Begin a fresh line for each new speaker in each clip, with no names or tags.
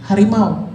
harimau.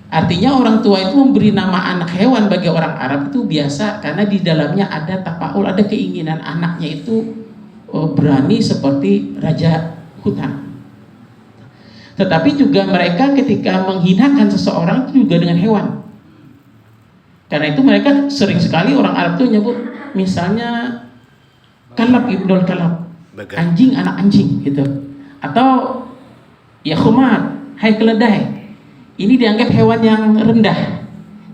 Artinya orang tua itu memberi nama anak hewan bagi orang Arab itu biasa, karena di dalamnya ada tafaul, ada keinginan anaknya itu berani seperti raja hutan. Tetapi juga mereka ketika menghinakan seseorang itu juga dengan hewan. Karena itu mereka sering sekali orang Arab itu nyebut misalnya kalab ibnul kalab, anjing anak anjing gitu. Atau ya khumar, hai keledai. Ini dianggap hewan yang rendah,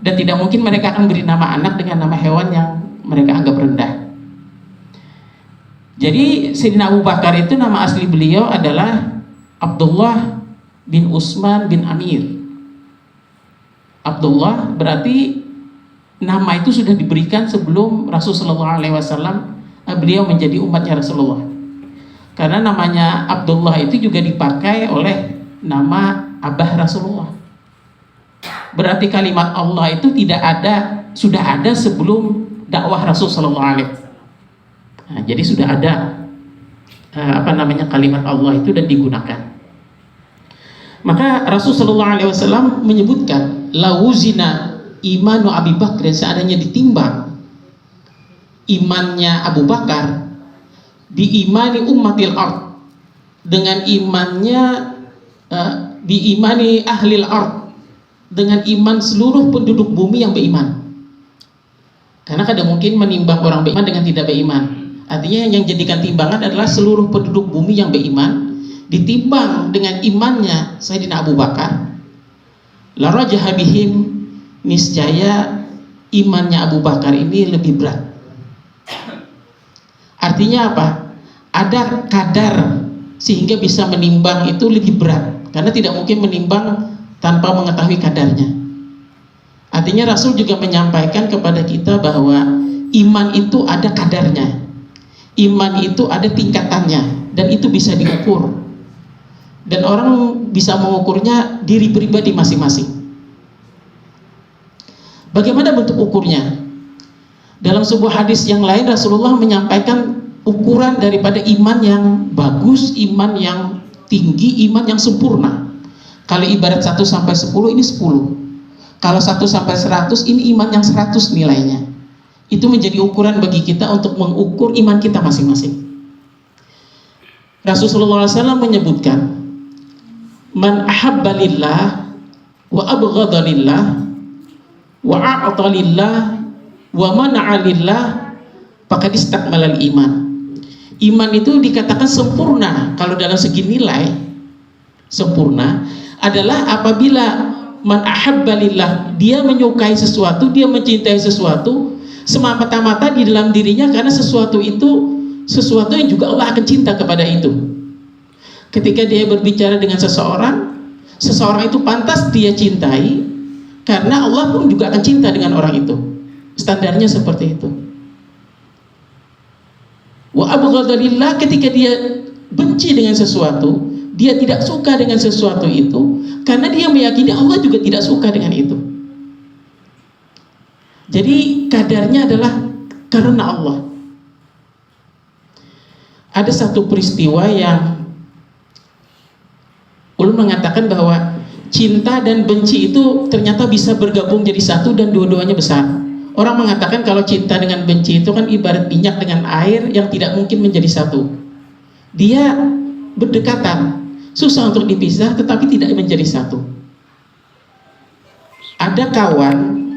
dan tidak mungkin mereka akan beri nama anak dengan nama hewan yang mereka anggap rendah. Jadi Sayyidina Abu Bakar itu nama asli beliau adalah Abdullah bin Utsman bin Amir. Abdullah berarti nama itu sudah diberikan sebelum Rasulullah SAW beliau menjadi umatnya Rasulullah. Karena namanya Abdullah itu juga dipakai oleh nama abah Rasulullah. Berarti kalimat Allah itu tidak ada, sudah ada sebelum dakwah Rasulullah SAW. Nah, jadi sudah ada kalimat Allah itu dan digunakan. Maka Rasulullah SAW menyebutkan lawuzina imanu Abi Bakr, seandainya ditimbang imannya Abu Bakar biimani ummatil ard, dengan imannya biimani ahlil ard, dengan iman seluruh penduduk bumi yang beriman. Karena kadang mungkin menimbang orang beriman dengan tidak beriman. Artinya yang jadikan timbangan adalah seluruh penduduk bumi yang beriman ditimbang dengan imannya Sayyidina Abu Bakar. La rajaha bihim, niscaya imannya Abu Bakar ini lebih berat. Artinya apa? Ada kadar sehingga bisa menimbang itu lebih berat, karena tidak mungkin menimbang tanpa mengetahui kadarnya. Artinya Rasul juga menyampaikan kepada kita bahwa iman itu ada kadarnya, iman itu ada tingkatannya, dan itu bisa diukur, dan orang bisa mengukurnya diri pribadi masing-masing. Bagaimana bentuk ukurnya? Dalam sebuah hadis yang lain Rasulullah menyampaikan ukuran daripada iman yang bagus, iman yang tinggi, iman yang sempurna. Kalau ibarat 1 sampai 10 ini 10. Kalau 1 sampai 100 ini iman yang 100 nilainya. Itu menjadi ukuran bagi kita untuk mengukur iman kita masing-masing. Rasulullah SAW menyebutkan, man ahabba lillah wa abghadha lillah wa a'ta lillah wa mana'a lillah faqad istakmalal iman. Iman itu dikatakan sempurna kalau dalam segi nilai. Sempurna adalah apabila man ahabba lillah, dia menyukai sesuatu, dia mencintai sesuatu semata-mata di dalam dirinya, karena sesuatu itu sesuatu yang juga Allah akan cinta kepada itu. Ketika dia berbicara dengan seseorang, seseorang itu pantas dia cintai karena Allah pun juga akan cinta dengan orang itu. Standarnya seperti itu. Wa abghadha lillah, ketika dia benci dengan sesuatu, dia tidak suka dengan sesuatu itu, karena dia meyakini Allah juga tidak suka dengan itu. Jadi kadarnya adalah karena Allah. Ada satu peristiwa yang ulun mengatakan bahwa cinta dan benci itu ternyata bisa bergabung jadi satu dan dua-duanya besar. Orang mengatakan kalau cinta dengan benci itu kan ibarat minyak dengan air yang tidak mungkin menjadi satu. Dia berdekatan, susah untuk dipisah, tetapi tidak menjadi satu. Ada kawan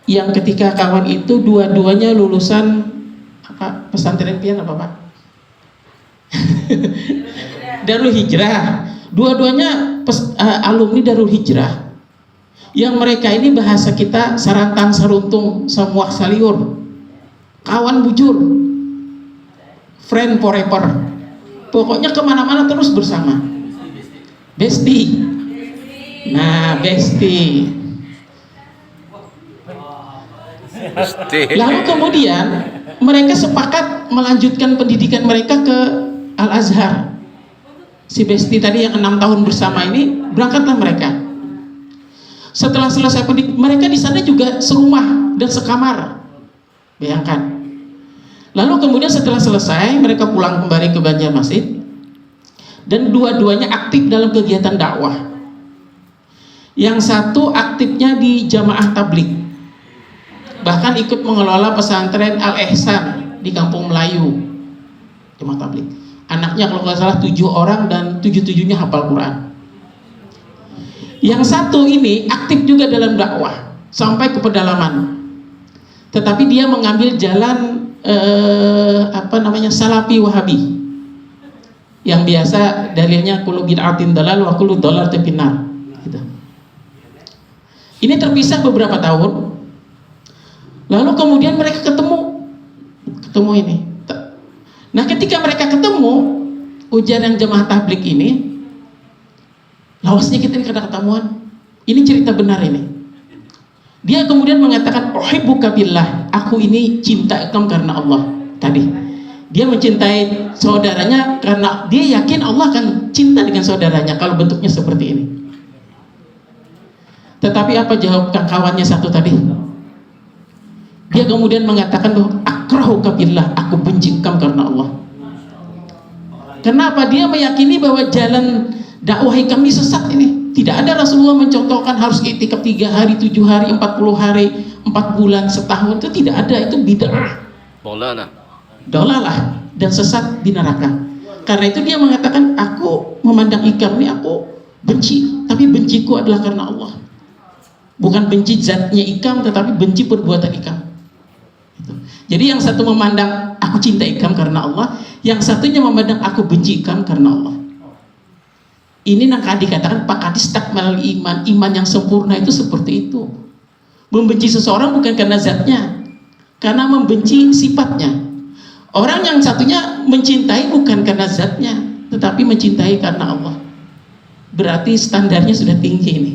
yang ketika kawan itu dua-duanya lulusan pesantren pian apa Pak? Darul Hijrah. Dua-duanya alumni Darul Hijrah. Yang mereka ini bahasa kita sarantang saruntung samuak saliur, kawan bujur, friend forever. Pokoknya kemana-mana terus bersama. Bestie. Nah, bestie. Lalu kemudian mereka sepakat melanjutkan pendidikan mereka ke Al-Azhar. Si bestie tadi yang 6 tahun bersama ini, berangkatlah mereka. Setelah selesai pendidikan, mereka di sana juga serumah dan sekamar. Bayangkan. Lalu kemudian setelah selesai, mereka pulang kembali ke Banjarmasin, dan dua-duanya aktif dalam kegiatan dakwah. Yang satu aktifnya di jamaah tablik, bahkan ikut mengelola pesantren Al Ihsan di Kampung Melayu, jamaah tablik. Anaknya kalau nggak salah 7 orang dan 7-7-nya hafal Quran. Yang satu ini aktif juga dalam dakwah sampai ke pedalaman, tetapi dia mengambil jalan Salafi Wahabi, yang biasa dalilnya kullu bid'atin dalal wa kullu dhalalatin finnar gitu. Ini terpisah beberapa tahun, lalu kemudian mereka ketemu ini. Nah, ketika mereka ketemu, ujar yang jemaah tablik ini, lawasnya kita ini kada ketemuan. Ini cerita benar ini. Dia kemudian mengatakan, uhibbuka billah, aku ini cinta engkau karena Allah. Tadi dia mencintai saudaranya karena dia yakin Allah akan cinta dengan saudaranya kalau bentuknya seperti ini. Tetapi apa jawab kawannya satu tadi? Dia kemudian mengatakan bahwa akrahuka billah, aku benci engkau karena Allah. Kenapa? Dia meyakini bahwa jalan dakwah kami sesat ini. Tidak ada Rasulullah mencontohkan harus iktikaf 3 hari, 7 hari, 40 hari, 4 bulan, setahun. Itu tidak ada, itu bid'ah. Dolalah dan sesat di neraka. Karena itu dia mengatakan, aku memandang ikam ini aku benci, tapi benciku adalah karena Allah. Bukan benci zatnya ikam, tetapi benci perbuatan ikam. Jadi yang satu memandang aku cinta ikam karena Allah, yang satunya memandang aku benci ikam karena Allah. Ini yang dikatakan pakadis takmal iman, iman yang sempurna itu seperti itu. Membenci seseorang bukan karena zatnya, karena membenci sifatnya. Orang yang satunya mencintai bukan karena zatnya, tetapi mencintai karena Allah. Berarti standarnya sudah tinggi ini.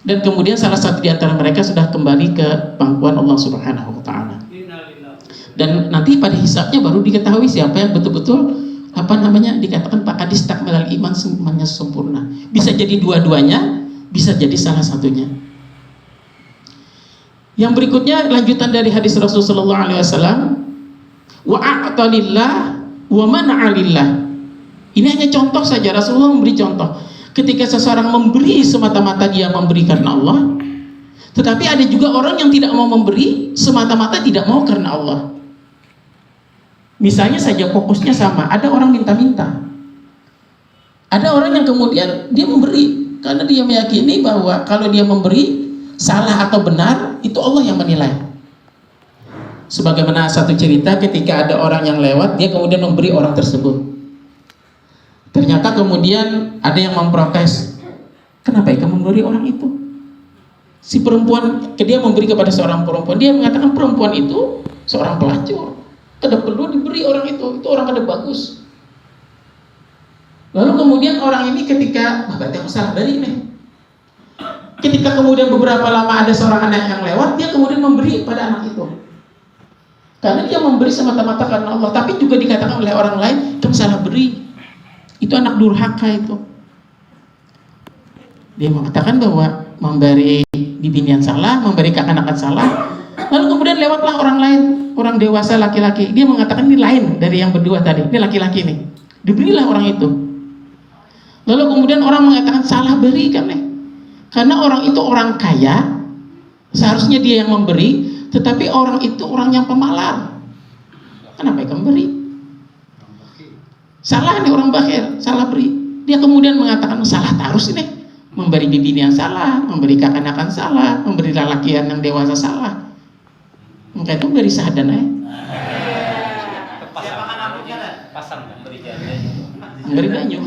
Dan kemudian salah satu di antara mereka sudah kembali ke pangkuan Allah Subhanahu wa taala. Dan nanti pada hisabnya baru diketahui siapa yang betul-betul dikatakan pakadis takmalal iman, semuanya sempurna. Bisa jadi dua-duanya, bisa jadi salah satunya. Yang berikutnya lanjutan dari hadis Rasulullah SAW, wa a'talillah wa mana'alillah. Ini hanya contoh saja, Rasulullah memberi contoh. Ketika seseorang memberi semata-mata dia memberi karena Allah, tetapi ada juga orang yang tidak mau memberi semata-mata tidak mau karena Allah. Misalnya saja fokusnya sama, ada orang minta-minta, ada orang yang kemudian dia memberi karena dia meyakini bahwa kalau dia memberi salah atau benar itu Allah yang menilai. Sebagaimana satu cerita, ketika ada orang yang lewat, dia kemudian memberi orang tersebut. Ternyata kemudian ada yang memprotes, kenapa kamu memberi orang itu? Si perempuan, dia memberi kepada seorang perempuan, dia mengatakan perempuan itu seorang pelacur, tidak perlu diberi orang itu orang kada bagus. Lalu kemudian orang ini ketika berarti aku salah dari ini. Ketika kemudian beberapa lama ada seorang anak yang lewat, dia kemudian memberi pada anak itu. Karena dia memberi semata-mata karena Allah, tapi juga dikatakan oleh orang lain, kamu salah beri. Itu anak durhaka itu. Dia mengatakan bahwa memberi bibini yang salah, memberi kekanak-kanakan salah. Lalu kemudian lewatlah orang lain, orang dewasa laki-laki. Dia mengatakan ini lain dari yang berdua tadi. Ini laki-laki nih. Diberilah orang itu. Lalu kemudian orang mengatakan salah beri karena orang itu orang kaya, seharusnya dia yang memberi, tetapi orang itu orang yang pemalar. Kenapa kamu beri? Salah nih orang bakhil, salah beri. Dia kemudian mengatakan salah terus ini, memberi bibini yang salah, memberi kekanak-kanakan salah, memberi lelakian yang dewasa salah. Maka itu beri sahadan aja. Pasang memberi banyak.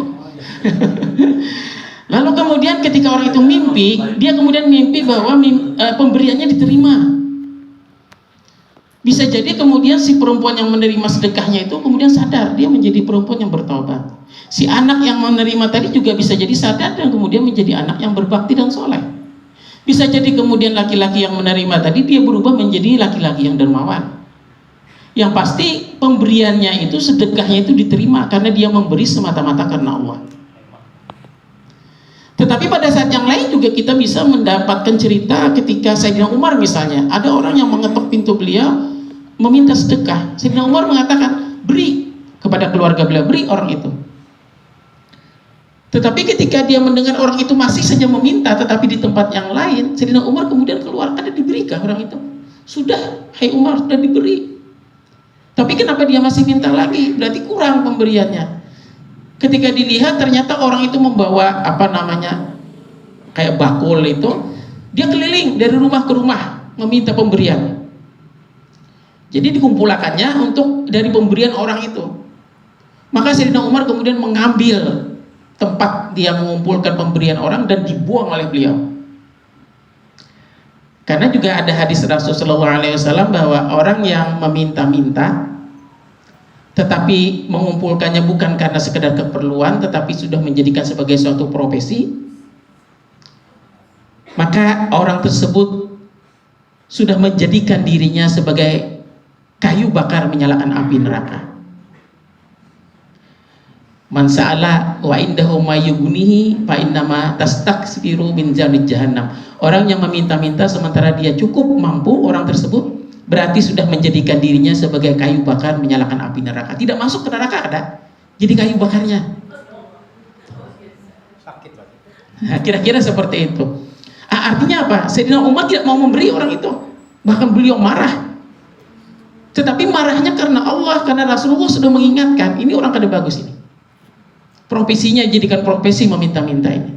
Lalu kemudian ketika orang itu mimpi, dia kemudian mimpi bahwa pemberiannya diterima. Bisa jadi kemudian si perempuan yang menerima sedekahnya itu kemudian sadar, dia menjadi perempuan yang bertobat. Si anak yang menerima tadi juga bisa jadi sadar dan kemudian menjadi anak yang berbakti dan soleh. Bisa jadi kemudian laki-laki yang menerima tadi dia berubah menjadi laki-laki yang dermawan. Yang pasti pemberiannya itu, sedekahnya itu diterima karena dia memberi semata-mata karena Allah. Tetapi pada saat yang lain juga kita bisa mendapatkan cerita ketika Sayyidina Umar misalnya, ada orang yang mengetuk pintu beliau meminta sedekah. Sayyidina Umar mengatakan beri kepada keluarga beliau, beri orang itu. Tetapi ketika dia mendengar orang itu masih saja meminta, tetapi di tempat yang lain, Sayyidina Umar kemudian keluar, ada diberikan orang itu. Sudah, hai Umar, sudah diberi. Tapi kenapa dia masih minta lagi? Berarti kurang pemberiannya. Ketika dilihat ternyata orang itu membawa kayak bakul itu, dia keliling dari rumah ke rumah meminta pemberian. Jadi dikumpulkannya untuk dari pemberian orang itu. Maka Sayyidina Umar kemudian mengambil tempat dia mengumpulkan pemberian orang dan dibuang oleh beliau. Karena juga ada hadis Rasulullah SAW bahwa orang yang meminta-minta tetapi mengumpulkannya bukan karena sekedar keperluan, tetapi sudah menjadikan sebagai suatu profesi, maka orang tersebut sudah menjadikan dirinya sebagai kayu bakar menyalakan api neraka. Man sa'ala wa indahu ma yughnihi fa innama tastaksiru min janib jahannam. Orang yang meminta-minta sementara dia cukup mampu, orang tersebut berarti sudah menjadikan dirinya sebagai kayu bakar menyalakan api neraka. Tidak masuk ke neraka ada, jadi kayu bakarnya. Nah, kira-kira seperti itu. Artinya apa? Sayyidina Umar tidak mau memberi orang itu, bahkan beliau marah. Tetapi marahnya karena Allah, karena Rasulullah sudah mengingatkan, ini orang kada bagus ini. Profesinya jadikan profesi meminta-minta ini.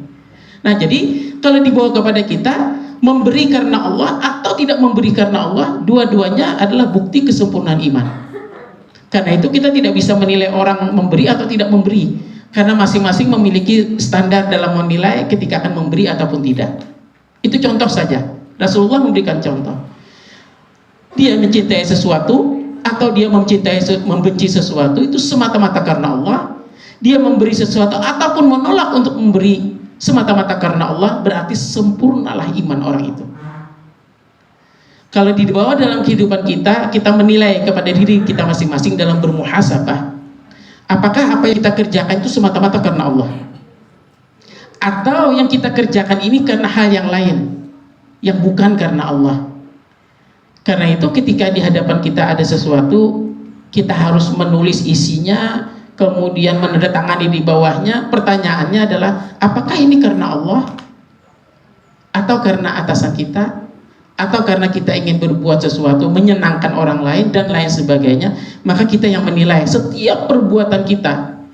Nah, jadi kalau dibawa kepada kita, memberi karena Allah atau tidak memberi karena Allah, dua-duanya adalah bukti kesempurnaan iman. Karena itu kita tidak bisa menilai orang memberi atau tidak memberi, karena masing-masing memiliki standar dalam menilai ketika akan memberi ataupun tidak. Itu contoh saja. Rasulullah memberikan contoh. Dia mencintai sesuatu atau dia membenci sesuatu itu semata-mata karena Allah. Dia memberi sesuatu ataupun menolak untuk memberi semata-mata karena Allah, berarti sempurnalah iman orang itu. Kalau dibawa dalam kehidupan kita, kita menilai kepada diri kita masing-masing dalam bermuhasabah. Apakah apa yang kita kerjakan itu semata-mata karena Allah? Atau yang kita kerjakan ini karena hal yang lain, yang bukan karena Allah? Karena itu ketika di hadapan kita ada sesuatu, kita harus menulis isinya, kemudian menandatangani di bawahnya. Pertanyaannya adalah, apakah ini karena Allah? Atau karena atasan kita? Atau karena kita ingin berbuat sesuatu menyenangkan orang lain dan lain sebagainya? Maka kita yang menilai setiap perbuatan kita.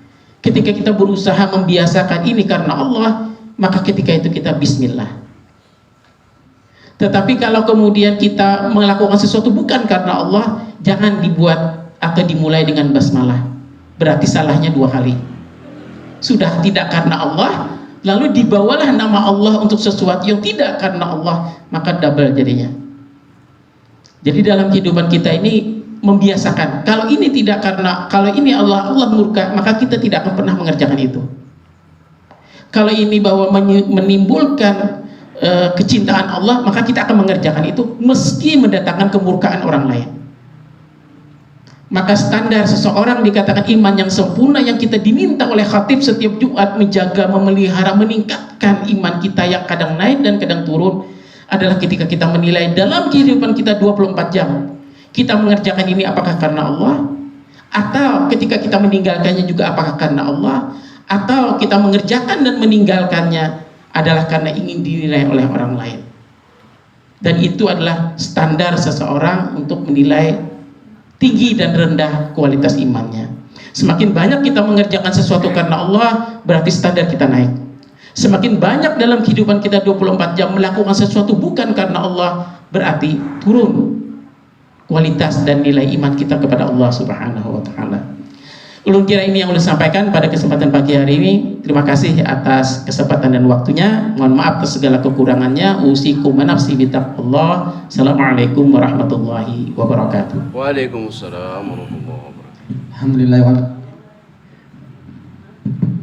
Ketika kita berusaha membiasakan ini karena Allah, maka ketika itu kita bismillah. Tetapi kalau kemudian kita melakukan sesuatu bukan karena Allah, jangan dibuat atau dimulai dengan basmalah. Berarti salahnya dua kali. Sudah tidak karena Allah, lalu dibawalah nama Allah untuk sesuatu yang tidak karena Allah, maka double jadinya. Jadi dalam kehidupan kita ini membiasakan, kalau ini tidak karena, kalau ini Allah murka, maka kita tidak akan pernah mengerjakan itu. Kalau ini bahwa menimbulkan kecintaan Allah, maka kita akan mengerjakan itu meski mendatangkan kemurkaan orang lain. Maka standar seseorang dikatakan iman yang sempurna, yang kita diminta oleh khatib setiap Jumat menjaga, memelihara, meningkatkan iman kita yang kadang naik dan kadang turun, adalah ketika kita menilai dalam kehidupan kita 24 jam, kita mengerjakan ini apakah karena Allah, atau ketika kita meninggalkannya juga apakah karena Allah, atau kita mengerjakan dan meninggalkannya adalah karena ingin dinilai oleh orang lain. Dan itu adalah standar seseorang untuk menilai tinggi dan rendah kualitas imannya. Semakin banyak kita mengerjakan sesuatu karena Allah, berarti standar kita naik. Semakin banyak dalam kehidupan kita 24 jam melakukan sesuatu bukan karena Allah, berarti turun kualitas dan nilai iman kita kepada Allah Subhanahu wa taala. Ulun kira ini yang ulun sampaikan pada kesempatan pagi hari ini. Terima kasih atas kesempatan dan waktunya. Mohon maaf atas segala kekurangannya. Usikum wa nafsi bittaqwallah. Assalamualaikum warahmatullahi wabarakatuh.
Waalaikumsalam warahmatullahi wabarakatuh.
Alhamdulillah.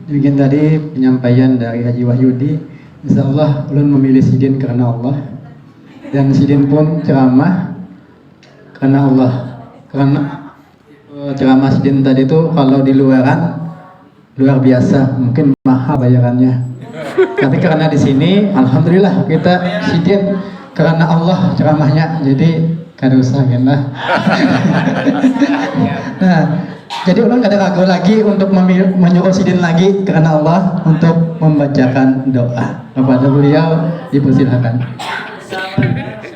Demikian tadi penyampaian dari Haji Wahyudi. Insyaallah ulun memilih sidin karena Allah, dan sidin pun ceramah karena Allah. Karena ceramah sidin tadi itu kalau di luaran luar biasa, mungkin mahal bayarannya. Tapi karena di sini alhamdulillah kita sidin karena Allah ceramahnya, jadi kada usah kan lah. Nah, Jadi orang kada ragu lagi untuk menyuruh sidin lagi karena Allah untuk membacakan doa. Kepada beliau dipersilakan.